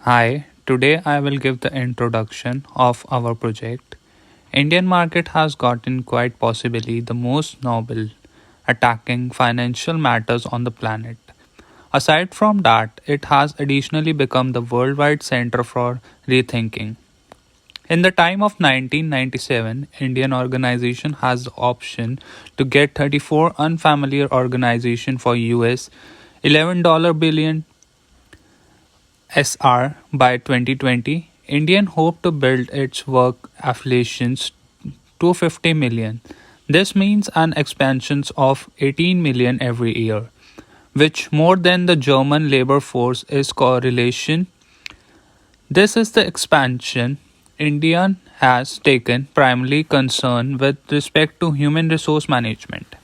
Hi, today I will give the introduction of our project. Indian market has gotten quite possibly the most noble attacking financial matters on the planet. Aside from that, it has additionally become the worldwide center for rethinking. In the time of 1997, Indian organization has the option to get 34 unfamiliar organization for US $11 billion SR by 2020, Indian hope to build its work affiliations to 50 million. This means an expansion of 18 million every year, which more than the German labor force is correlation. This is the expansion India has taken primarily concern with respect to human resource management.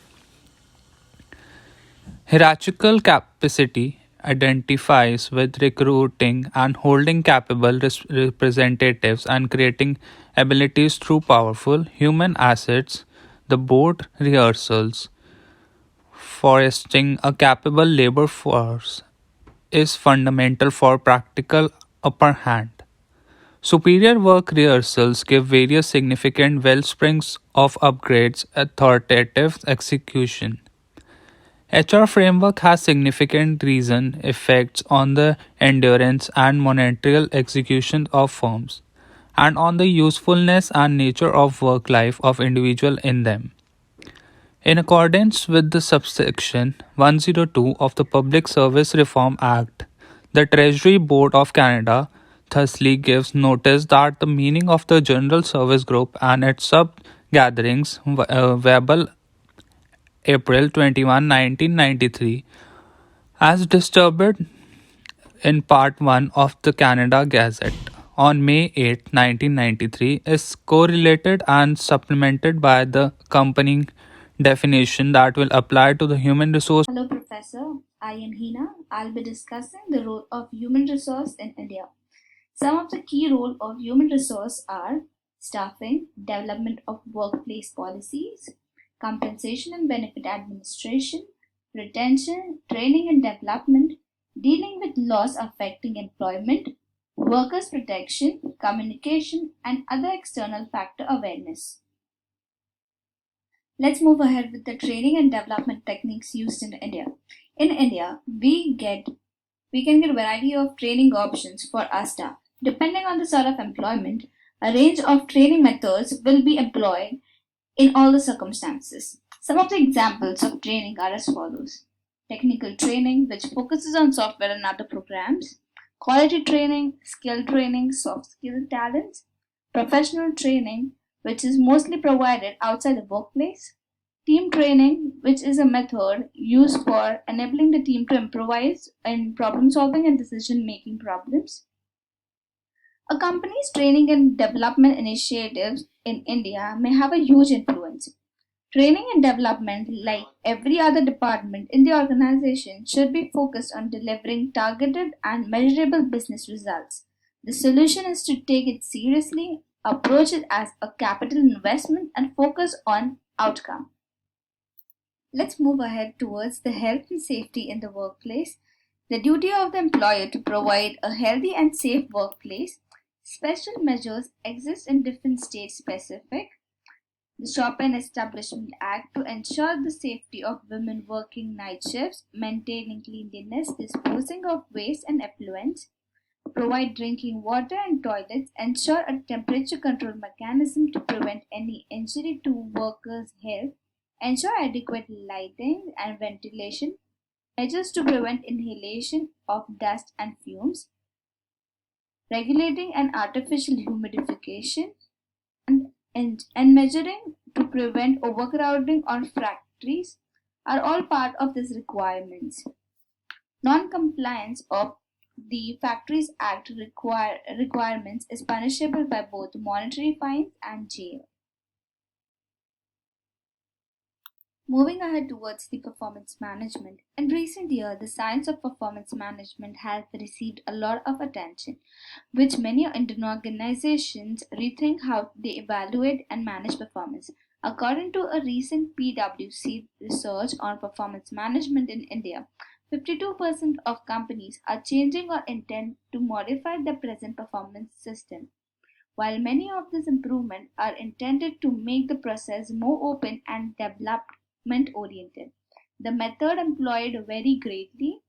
Hierarchical capacity identifies with recruiting and holding capable representatives and creating abilities through powerful human assets. The board rehearsals fostering a capable labor force is fundamental for practical upper hand. Superior work rehearsals give various significant wellsprings of upgrades, authoritative execution. HR framework has significant reason effects on the endurance and monetary execution of firms, and on the usefulness and nature of work life of individual in them. In accordance with the subsection 102 of the Public Service Reform Act, the Treasury Board of Canada thusly gives notice that the meaning of the General Service Group and its sub-gatherings viable April 21, 1993, as disturbed in Part 1 of the Canada Gazette on May 8, 1993, is correlated and supplemented by the accompanying definition that will apply to the human resource. Hello, Professor. I am Hina. I'll be discussing the role of human resource in India. Some of the key role of human resource are staffing, development of workplace policies, compensation and benefit administration, retention, training and development, dealing with laws affecting employment, workers' protection, communication, and other external factor awareness. Let's move ahead with the training and development techniques used in India. In India, we can get a variety of training options for our staff. Depending on the sort of employment, a range of training methods will be employed in all the circumstances. Some of the examples of training are as follows: technical training, which focuses on software and other programs, quality training, skill training, soft skill talents, professional training, which is mostly provided outside the workplace, team training, which is a method used for enabling the team to improvise in problem solving and decision making problems. A company's training and development initiatives in India may have a huge influence. Training and development, like every other department in the organization, should be focused on delivering targeted and measurable business results. The solution is to take it seriously, approach it as a capital investment, and focus on outcome. Let's move ahead towards the health and safety in the workplace. The duty of the employer to provide a healthy and safe workplace. Special measures exist in different states specific. The Shop and Establishment Act to ensure the safety of women working night shifts, maintaining cleanliness, disposing of waste and effluents, provide drinking water and toilets, ensure a temperature control mechanism to prevent any injury to workers' health, ensure adequate lighting and ventilation, measures to prevent inhalation of dust and fumes, regulating an artificial humidification, and measuring to prevent overcrowding on factories are all part of these requirements. Non-compliance of the Factories Act requirements is punishable by both monetary fines and jail. Moving ahead towards the performance management, in recent years, the science of performance management has received a lot of attention, which many Indian organizations rethink how they evaluate and manage performance. According to a recent PwC research on performance management in India, 52% of companies are changing or intend to modify their present performance system. While many of these improvements are intended to make the process more open and development oriented, the method employed vary greatly.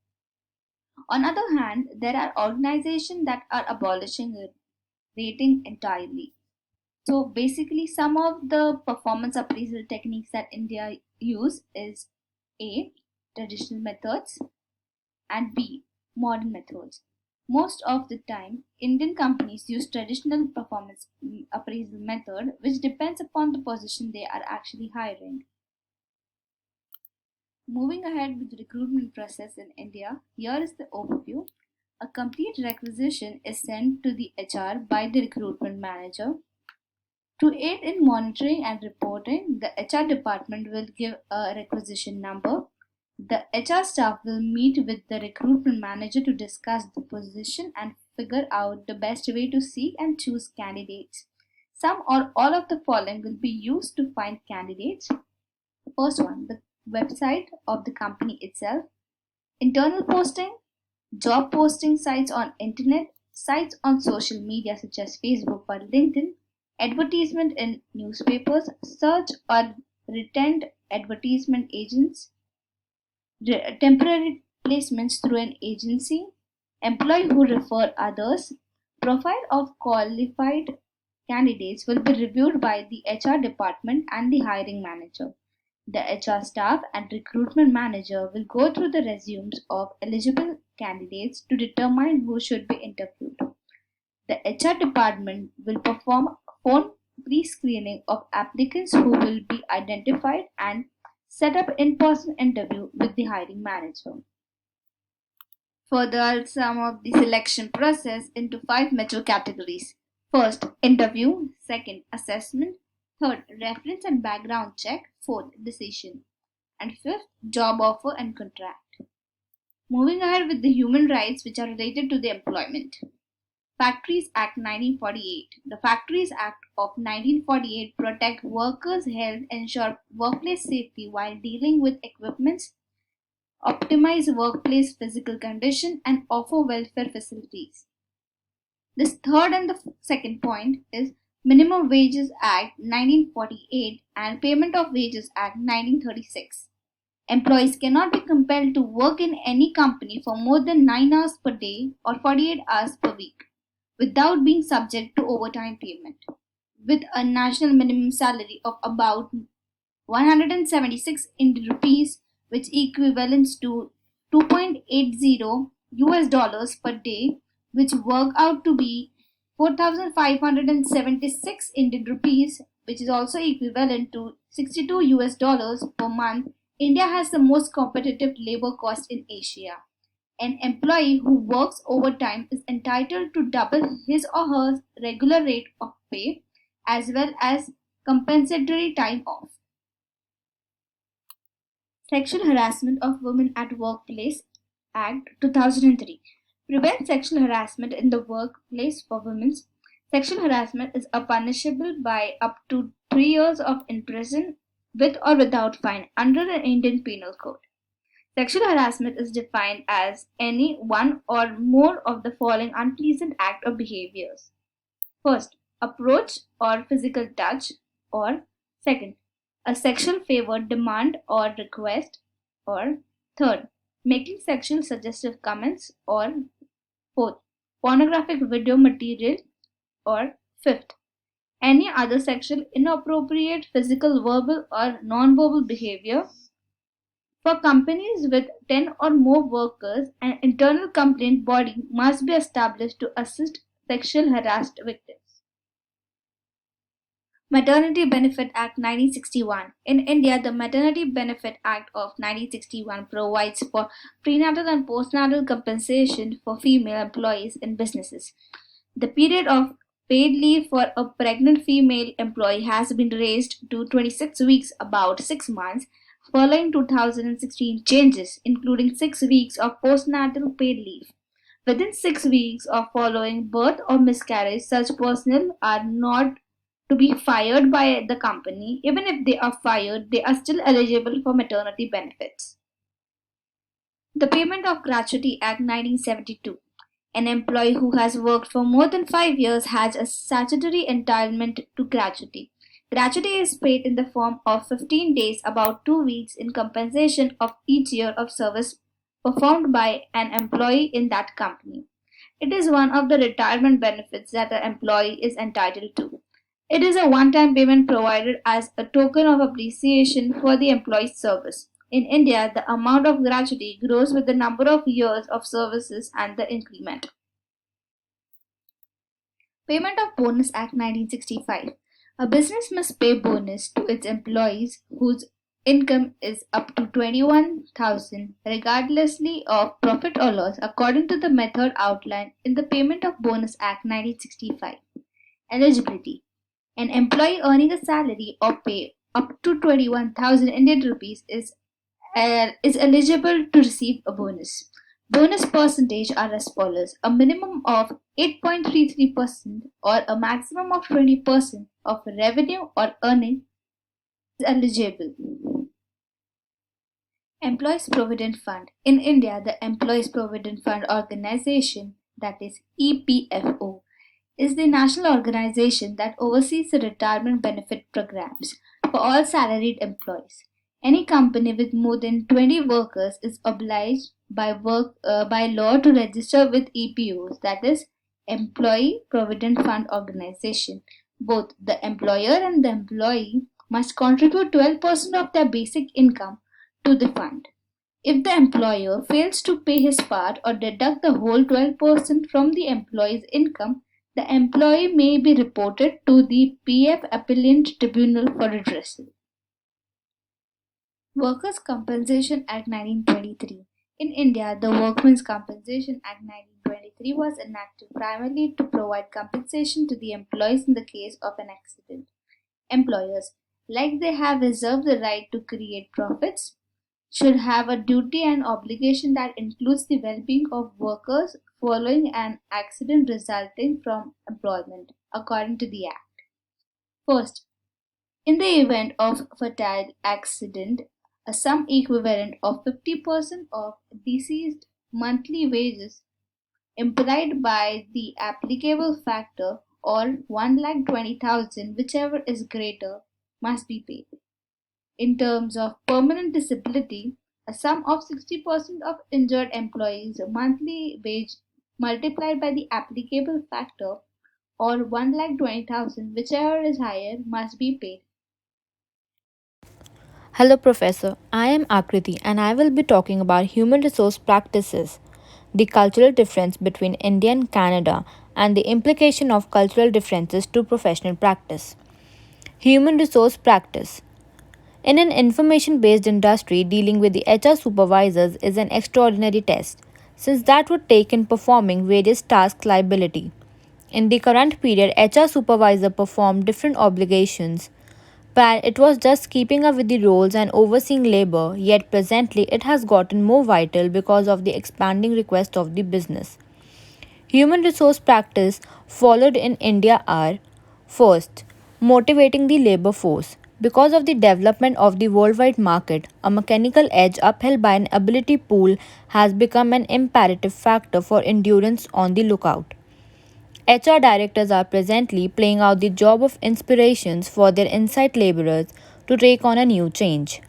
On the other hand, there are organizations that are abolishing rating entirely. So basically, some of the performance appraisal techniques that India use is A, traditional methods, and B, modern methods. Most of the time, Indian companies use traditional performance appraisal method, which depends upon the position they are actually hiring. Moving ahead with the recruitment process in India, here is the overview. A complete requisition is sent to the HR by the recruitment manager. To aid in monitoring and reporting, the HR department will give a requisition number. The HR staff will meet with the recruitment manager to discuss the position and figure out the best way to seek and choose candidates. Some or all of the following will be used to find candidates. The first one, the website of the company itself, internal posting, job posting sites on internet, sites on social media such as Facebook or LinkedIn, advertisement in newspapers, search or retained advertisement agents, temporary placements through an agency, employee who refer others. Profile of qualified candidates will be reviewed by the HR department and the hiring manager. The HR staff and recruitment manager will go through the resumes of eligible candidates to determine who should be interviewed. The HR department will perform phone pre-screening of applicants who will be identified and set up in-person interview with the hiring manager. Further, some of the selection process into 5 major categories. First, interview. Second, assessment. Third, reference and background check. Fourth, decision. And fifth, job offer and contract. Moving ahead with the human rights which are related to the employment. Factories Act 1948. The Factories Act of 1948 protect workers' health, ensure workplace safety while dealing with equipments, optimize workplace physical condition, and offer welfare facilities. This third and the second point is Minimum Wages Act 1948 and Payment of Wages Act 1936. Employees cannot be compelled to work in any company for more than 9 hours per day or 48 hours per week without being subject to overtime payment. With a national minimum salary of about 176 Indian rupees, which equivalents to 2.80 US dollars per day, which work out to be 4,576 Indian rupees, which is also equivalent to 62 US dollars per month. India has the most competitive labor cost in Asia. An employee who works overtime is entitled to double his or her regular rate of pay as well as compensatory time off. Sexual Harassment of Women at Workplace Act 2003 prevents sexual harassment in the workplace for women. Sexual harassment is punishable by up to 3 years of imprisonment with or without fine under the Indian Penal Code. Sexual harassment is defined as any one or more of the following unpleasant act or behaviors. First, approach or physical touch, or second, a sexual favor, demand, or request, or third, making sexual suggestive comments, or fourth, pornographic video material, or fifth, any other sexual, inappropriate, physical, verbal, or non-verbal behavior. For companies with 10 or more workers, an internal complaint body must be established to assist sexual harassed victims. Maternity Benefit Act 1961. In India, the Maternity Benefit Act of 1961 provides for prenatal and postnatal compensation for female employees in businesses. The period of paid leave for a pregnant female employee has been raised to 26 weeks, about 6 months, following 2016 changes, including 6 weeks of postnatal paid leave. Within 6 weeks of following birth or miscarriage, such personnel are not to be fired by the company. Even if they are fired, they are still eligible for maternity benefits. The Payment of Gratuity Act 1972. An employee who has worked for more than 5 years has a statutory entitlement to gratuity. Gratuity is paid in the form of 15 days, about 2 weeks, in compensation of each year of service performed by an employee in that company. It is one of the retirement benefits that an employee is entitled to. It is a one time payment provided as a token of appreciation for the employee's service. In India, the amount of gratuity grows with the number of years of services and the increment. Payment of Bonus Act 1965. A business must pay bonus to its employees whose income is up to 21,000 regardlessly of profit or loss according to the method outlined in the Payment of Bonus Act 1965. Eligibility. An employee earning a salary or pay up to 21,000 Indian rupees is eligible to receive a bonus. Bonus percentage are as follows: a minimum of 8.33% or a maximum of 20% of revenue or earning is eligible. Employees Provident Fund. In India, the Employees Provident Fund Organization, that is EPFO, is the national organization that oversees the retirement benefit programs for all salaried employees. Any company with more than 20 workers is obliged by law to register with EPOs, that is Employee Provident Fund Organization. Both the employer and the employee must contribute 12% of their basic income to the fund. If the employer fails to pay his part or deduct the whole 12% from the employee's income, the employee may be reported to the PF Appellant Tribunal for redressal. Workers' Compensation Act 1923. In India, the Workmen's Compensation Act 1923 was enacted primarily to provide compensation to the employees in the case of an accident. Employers, like they have reserved the right to create profits, should have a duty and obligation that includes the well-being of workers following an accident resulting from employment, according to the Act. First, in the event of fatal accident, a sum equivalent of 50% of deceased monthly wages implied by the applicable factor or 1,20,000, whichever is greater, must be paid. In terms of permanent disability, a sum of 60% of injured employees' monthly wage multiplied by the applicable factor or 1,20,000, whichever is higher, must be paid. Hello, Professor. I am Akriti and I will be talking about human resource practices, the cultural difference between India and Canada, and the implication of cultural differences to professional practice. Human resource practice. In an information based industry, dealing with the HR supervisors is an extraordinary test, since that would take in performing various tasks liability. In the current period, HR supervisor performed different obligations. It was just keeping up with the roles and overseeing labor, yet presently it has gotten more vital because of the expanding request of the business. Human resource practice followed in India are: first, motivating the labor force. Because of the development of the worldwide market, a mechanical edge upheld by an ability pool has become an imperative factor for endurance on the lookout. HR directors are presently playing out the job of inspirations for their insight laborers to take on a new change.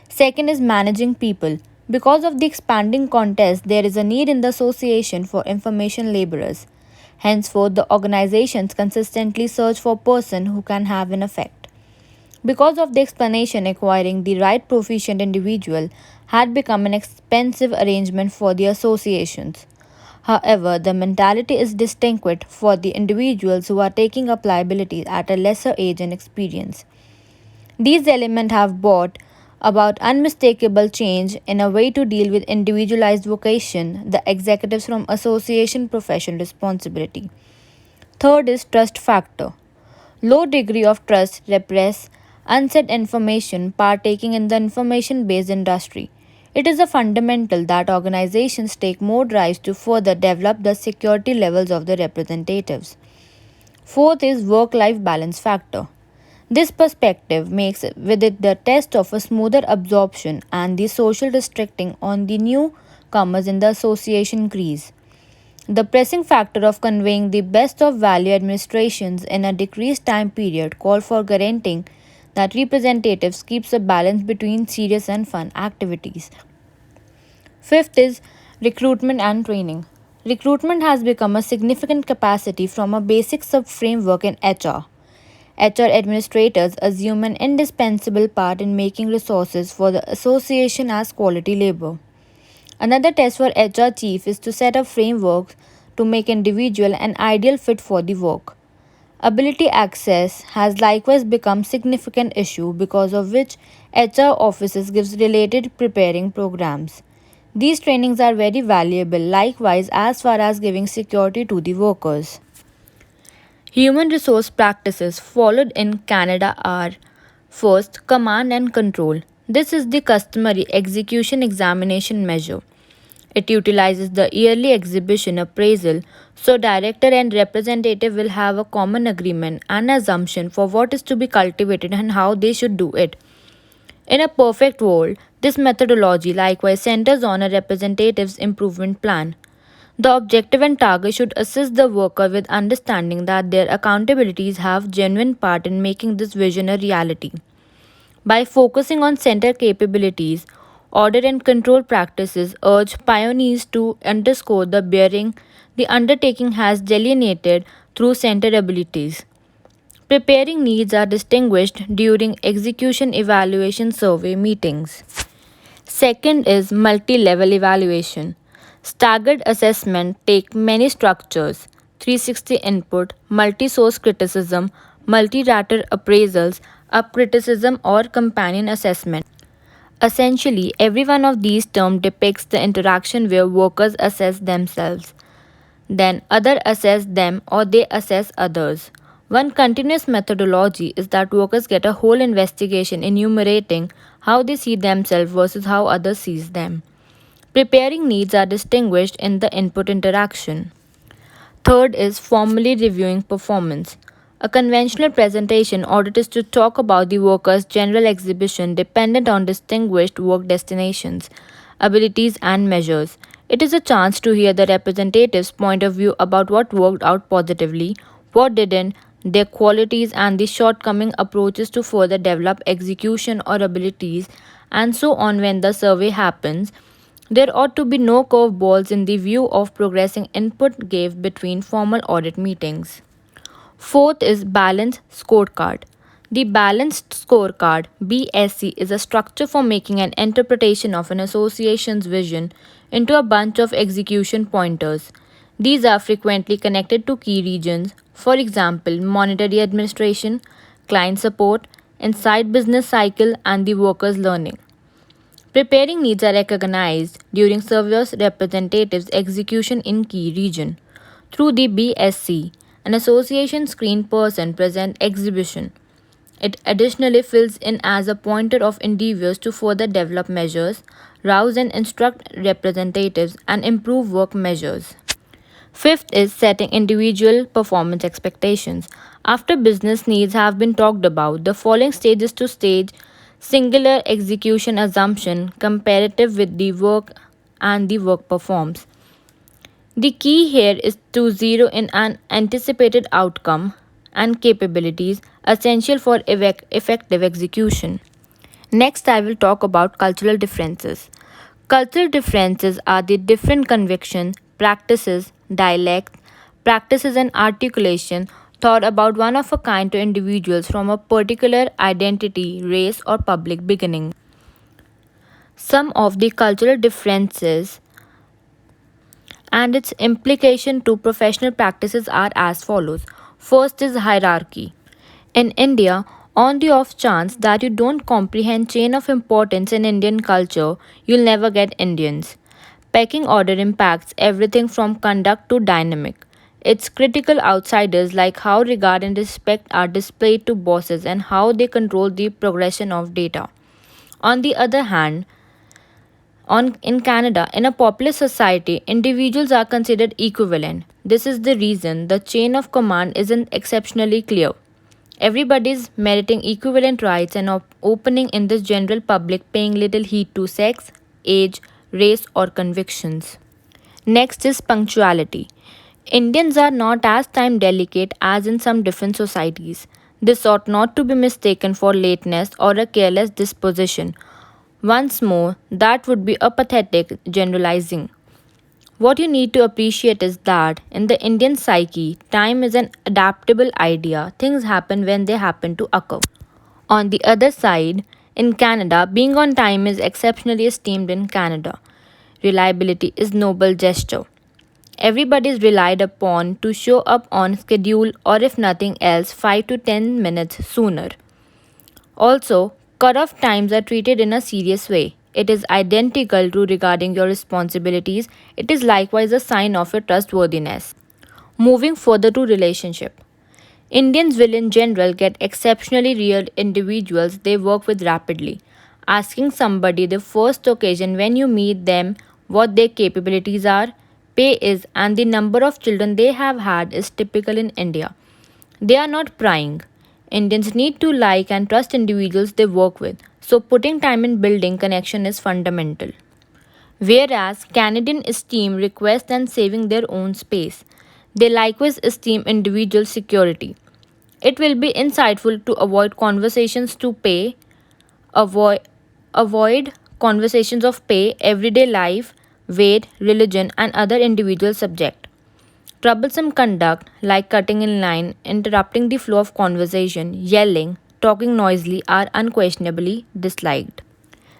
Second is managing people. Because of the expanding contest, there is a need in the association for information laborers. Henceforth, the organizations consistently search for person who can have an effect. Because of the explanation, acquiring the right proficient individual had become an expensive arrangement for the associations. However, the mentality is distinct for the individuals who are taking up liabilities at a lesser age and experience. These elements have brought about unmistakable change in a way to deal with individualized vocation, the executives from association profession responsibility. Third is trust factor. Low degree of trust repress unsaid information partaking in the information based industry. It is a fundamental that organizations take more drives to further develop the security levels of the representatives. Fourth is work life balance factor. This perspective makes with it the test of a smoother absorption and the social restricting on the newcomers in the association crease. The pressing factor of conveying the best of value administrations in a decreased time period call for guaranteeing that representatives keeps a balance between serious and fun activities. Fifth is recruitment and training. Recruitment has become a significant capacity from a basic sub framework in HR. HR administrators assume an indispensable part in making resources for the association as quality labor. Another test for HR chief is to set up frameworks to make individual an ideal fit for the work. Ability access has likewise become significant issue because of which HR offices gives related preparing programs. These trainings are very valuable likewise as far as giving security to the workers. Human resource practices followed in Canada are first, command and control. This is the customary execution examination measure. It utilizes the yearly exhibition appraisal so director and representative will have a common agreement and assumption for what is to be cultivated and how they should do it. In a perfect world, this methodology likewise centers on a representative's improvement plan. The objective and target should assist the worker with understanding that their accountabilities have genuine part in making this vision a reality. By focusing on center capabilities, order and control practices urge pioneers to underscore the bearing the undertaking has delineated through center abilities. Preparing needs are distinguished during execution evaluation survey meetings. Second is multi level evaluation. Staggered assessment take many structures 360 input, multi source criticism, multi rater appraisals, up criticism, or companion assessment. Essentially, every one of these terms depicts the interaction where workers assess themselves. Then other assess them or they assess others. One continuous methodology is that workers get a whole investigation enumerating how they see themselves versus how others sees them. Preparing needs are distinguished in the input interaction. Third is formally reviewing performance. A conventional presentation audit is to talk about the worker's general exhibition dependent on distinguished work destinations, abilities, and measures. It is a chance to hear the representative's point of view about what worked out positively, what didn't, their qualities, and the shortcoming approaches to further develop execution or abilities, and so on when the survey happens. There ought to be no curveballs in the view of progressing input gave between formal audit meetings. Fourth is Balanced Scorecard. The Balanced Scorecard (BSC) is a structure for making an interpretation of an association's vision into a bunch of execution pointers. These are frequently connected to key regions, for example, monetary administration, client support, inside business cycle, and the workers' learning. Preparing needs are recognized during service representatives' execution in key region. Through the BSC, an association screen person present exhibition. It additionally fills in as a pointer of endeavors to further develop measures, rouse and instruct representatives, and improve work measures. Fifth is setting individual performance expectations. After business needs have been talked about, the following stage is to stage singular execution assumption comparative with the work and the work performs. The key here is to zero in an anticipated outcome and capabilities essential for effective execution. Next, I will talk about cultural differences. Cultural differences are the different convictions, practices, dialects, practices, and articulation thought about one of a kind to individuals from a particular identity, race, or public beginning. Some of the cultural differences and its implication to professional practices are as follows. First is hierarchy. In India, on the off chance that you don't comprehend chain of importance in Indian culture, you'll never get Indians. Pecking order impacts everything from conduct to dynamic. It's critical outsiders like how regard and respect are displayed to bosses and how they control the progression of data. On the other hand, in Canada, in a populous society, individuals are considered equivalent. This is the reason the chain of command isn't exceptionally clear. Everybody's meriting equivalent rights and opening in this general public, paying little heed to sex, age, race, or convictions. Next is punctuality. Indians are not as time delicate as in some different societies. This ought not to be mistaken for lateness or a careless disposition. Once more, that would be a pathetic generalizing. What you need to appreciate is that in the Indian psyche, time is an adaptable idea. Things happen when they happen to occur. On the other side, in Canada, being on time is exceptionally esteemed in Canada. Reliability is noble gesture. Everybody is relied upon to show up on schedule or if nothing else 5 to 10 minutes sooner. Also, cut-off times are treated in a serious way. It is identical to regarding your responsibilities. It is likewise a sign of your trustworthiness. Moving further to relationship. Indians will in general get exceptionally real individuals they work with rapidly. Asking somebody the first occasion when you meet them what their capabilities are, pay is, and the number of children they have had is typical in India. They are not prying. Indians need to like and trust individuals they work with, so putting time in building connection is fundamental. Whereas Canadian esteem requests and saving their own space. They likewise esteem individual security. It will be insightful to avoid avoid conversations of pay, everyday life, weight, religion, and other individual subject. Troublesome conduct like cutting in line, interrupting the flow of conversation, yelling, talking noisily are unquestionably disliked.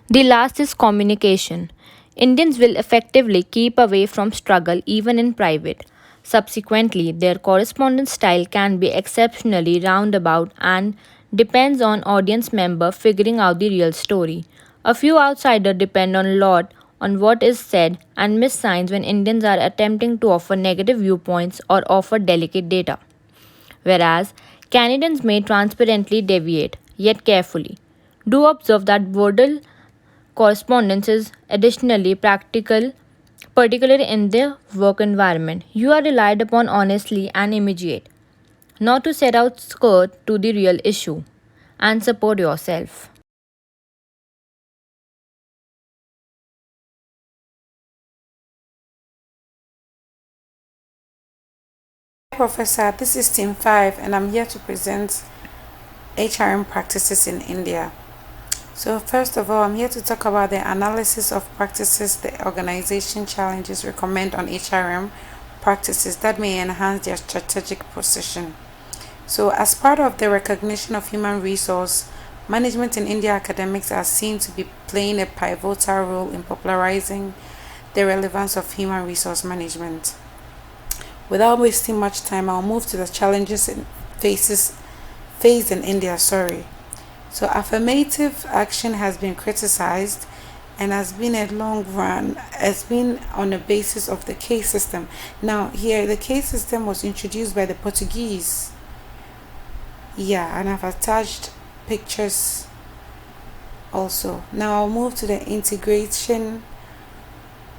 The last is communication. Indians will effectively keep away from struggle even in private. Subsequently, their correspondence style can be exceptionally roundabout and depends on audience member figuring out the real story. A few outsiders depend on lot on what is said and miss signs when Indians are attempting to offer negative viewpoints or offer delicate data. Whereas Canadians may transparently deviate, yet carefully. Do observe that verbal correspondence is additionally practical, particularly in the work environment. You are relied upon honestly and immediate, not to set out skirt to the real issue and support yourself. Professor, this is Team 5 and I'm here to present HRM practices in India. So first of all, I'm here to talk about the analysis of practices the organization challenges recommend on HRM practices that may enhance their strategic position. So as part of the recognition of human resource management in India, academics are seen to be playing a pivotal role in popularizing the relevance of human resource management. Without wasting much time, I'll move to the challenges and faced in India. So affirmative action has been criticized and has been a long run, has been on the basis of the case system. Now here the case system was introduced by the Portuguese. Yeah, and I've attached pictures also. Now I'll move to the integration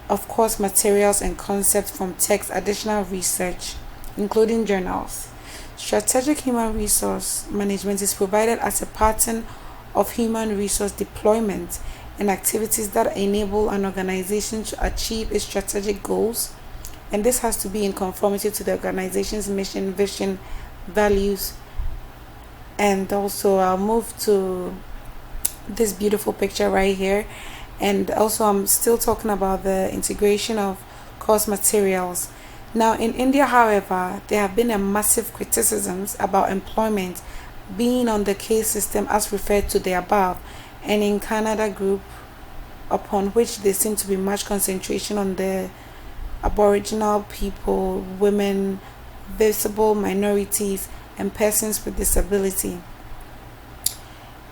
of course materials and concepts from text, additional research, including journals. Strategic human resource management is provided as a pattern of human resource deployment and activities that enable an organization to achieve its strategic goals, and this has to be in conformity to the organization's mission, vision, values. And also I'll move to this beautiful picture right here, and also I'm still talking about the integration of course materials. Now in India, however, there have been a massive criticisms about employment being on the case system as referred to the above, and in Canada group, upon which there seem to be much concentration on the Aboriginal people, women, visible minorities, and persons with disability.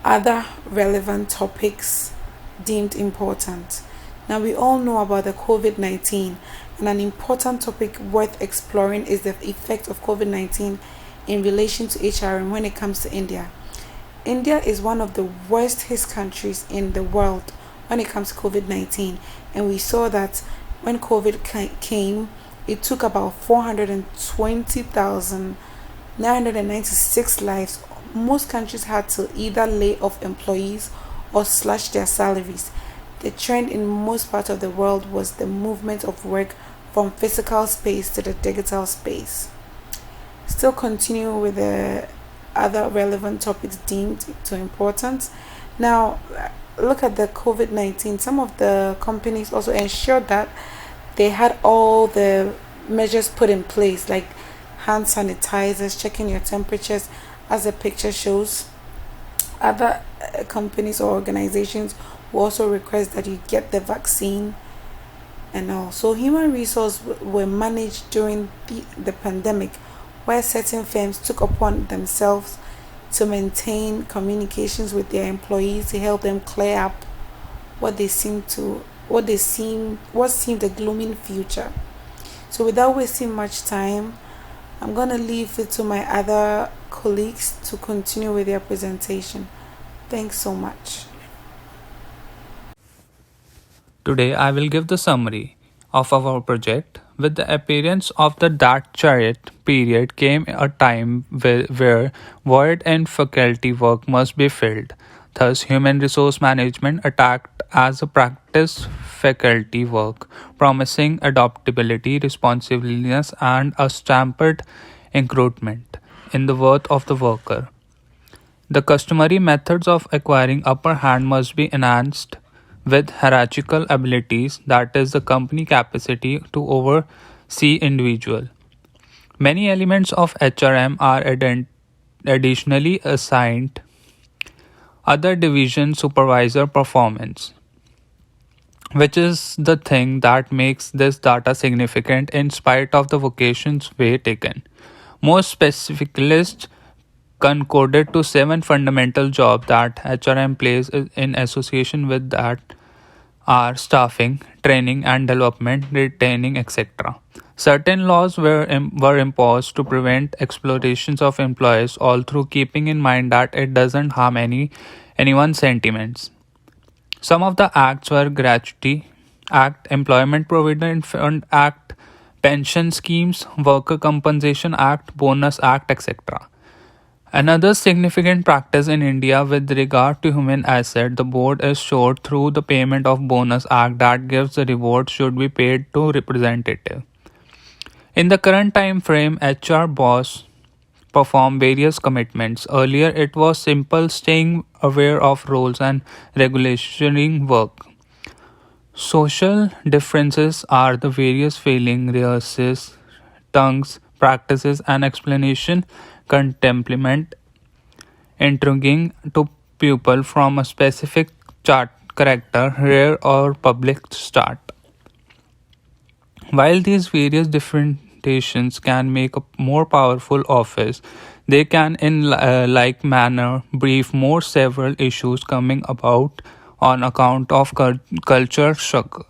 Other relevant topics deemed important. Now we all know about the COVID-19, and an important topic worth exploring is the effect of COVID-19 in relation to HRM when it comes to India. India is one of the worst hit countries in the world when it comes to COVID-19, and we saw that when COVID came, it took about 420,996 lives, most countries had to either lay off employees or slash their salaries. The trend in most parts of the world was the movement of work from physical space to the digital space. Still continue with the other relevant topics deemed to important. Now, look at the COVID 19. Some of the companies also ensured that they had all the measures put in place, like hand sanitizers, checking your temperatures, as the picture shows. Other companies or organizations will also request that you get the vaccine and all. So human resources were managed during the pandemic, where certain firms took upon themselves to maintain communications with their employees to help them clear up what seemed a gloomy future. So without wasting much time, I'm gonna leave it to my other colleagues to continue with their presentation. Thanks so much. Today, I will give the summary of our project. With the appearance of the That Chariot period came a time where void in faculty work must be filled. Thus, human resource management attacked as a practice faculty work, promising adaptability, responsiveness, and a stamped recruitment in the worth of the worker. The customary methods of acquiring upper hand must be enhanced with hierarchical abilities, that is, the company capacity to oversee individual. Many elements of HRM are additionally assigned other division supervisor performance, which is the thing that makes this data significant in spite of the vocations way taken. Most specialists concorded to seven fundamental jobs that HRM plays in association with that are staffing, training and development, retaining, etc. Certain laws were imposed to prevent exploitations of employees, all through keeping in mind that it doesn't harm anyone's sentiments. Some of the acts were Gratuity Act, Employment Provident Fund Act, Pension Schemes, Worker Compensation Act, Bonus Act, etc. Another significant practice in India with regard to human asset, the board is showed through the payment of bonus act that gives the reward should be paid to representative. In the current time frame, HR boss perform various commitments. Earlier, it was simple staying aware of roles and regulating work. Social differences are the various failing rehearsals, tongues, practices, and explanation contemplament intriguing to pupil from a specific chart character, rare or public start. While these various differentiations can make a more powerful office, they can, in like manner, brief more several issues coming about on account of culture struggle.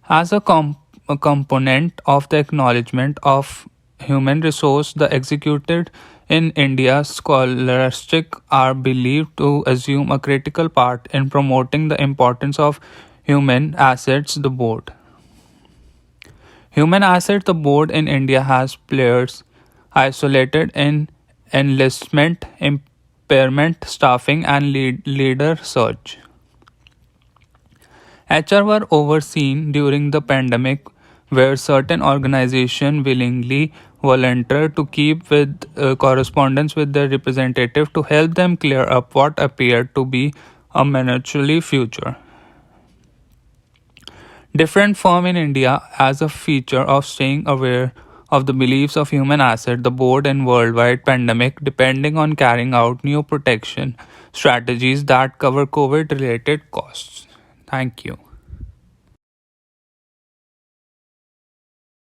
As a component of the acknowledgement of human resource, the executed in India scholastic are believed to assume a critical part in promoting the importance of human assets. The board. Human assets, the board in India has players isolated in enlistment, impairment, staffing, and leader search. HR were overseen during the pandemic, where certain organizations willingly volunteered to keep with correspondence with their representative to help them clear up what appeared to be a momentary future. Different firm in India as a feature of staying aware of the beliefs of human asset, the board and worldwide pandemic, depending on carrying out new protection strategies that cover COVID related costs. Thank you.